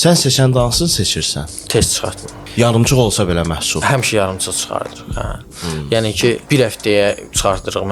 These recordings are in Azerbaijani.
Sən seçəndə hansını seçirsən? Test çıxartma. Yarımçıq olsa belə məhsul. Həmişə yarımçıq çıxardırıq, hə. Yəni ki, bir həftəyə çıxardırıq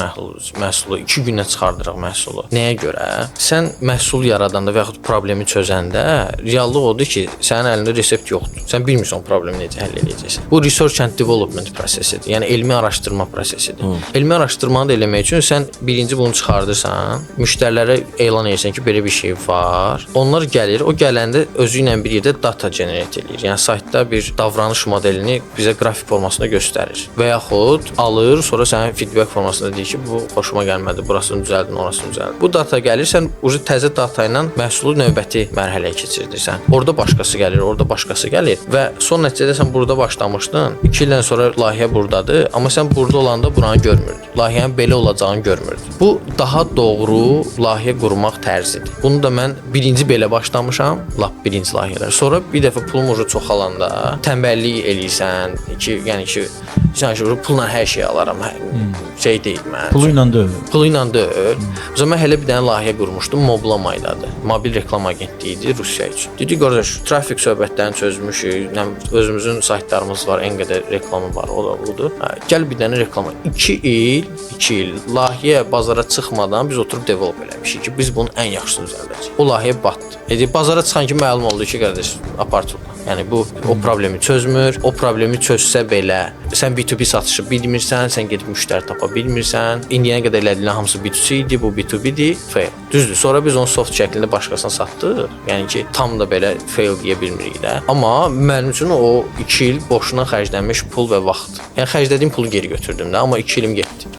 məhsulu, 2 gündə çıxardırıq məhsulu. Nəyə görə? Sən məhsul yaradanda və yaxud problemi çözəndə reallıq odur ki, sənin əlində resept yoxdur. Sən bilmirsən o problemi necə həll edəcəksən. Bu research and development prosesidir. Yəni elmi araşdırma prosesidir. Elmi araşdırmanı da eləmək üçün sən birinci bunu çıxardırsan, müştərilərə elan edirsən ki, belə bir şey var. Onlar gəlir, o gələndə özü ilə bir yerdə data generate edir. Yəni saytda bir davranış modelini bizə qrafik formasında göstərir. Və yaxud alır, sonra sənin feedback formasında deyir ki, bu xoşuma gəlmədi, burasını düzəldin, orasını düzəldin. Bu data gəlir, sən təzə data ilə məhsulu növbəti mərhələyə keçirdirsən. Orada başqası gəlir, orada başqası gəlir və son nəticədə sən burada başlamışdın. 2 ildən sonra layihə burdadır, amma sən burada olanda buranı görmürdün. Layihənin belə olacağını görmürdün. Bu daha doğru layihə qurmaq tərzidir. Bunu da mən birinci belə başlamışam, lap birinci layihələr. Sonra bir dəfə pulum çoxalanda tənbəllik eləyirsən ki, yəni ki, sən pulla hər şey alaram. Şey deyil mən. Pulu ilə deyil. Pulu ilə deyil. O zaman mən hələ bir dənə layihə qurmuşdum, Moblamaydadır. Mobil reklam agentliyidir Rusiya üçün. Dedi, qardaş, trafik söhbətlərini çözmüşük. Özümüzün saytlarımız var, ən qədər reklamı var, o da budur. Gəl bir dənə reklama. 2 il layihə bazara çıxmadan biz oturub develop eləmişik ki, biz bunun ən yaxşısını düzəldəcəyik. O layihə batdı. Bazara çıxan ki, məlum oldu ki, qardaş, apart. Yəni bu o problemi çözmür. O problemi çözsə belə, sən B2B satışı bilmirsən, sən gedib müştəri tapa bilmirsən. İndiyə qədər elədiyin hamısı B2C idi, bu B2B-dir. Fail. Düzdür. Sonra biz onu soft şəklində başqasına satdıq. Yəni ki, tam da belə fail deyə bilmirik də. Amma mənim üçün o 2 il boşuna xərclənmiş pul və vaxt. Yəni xərclədiyim pulu geri götürdüm də, amma 2 ilim getdi.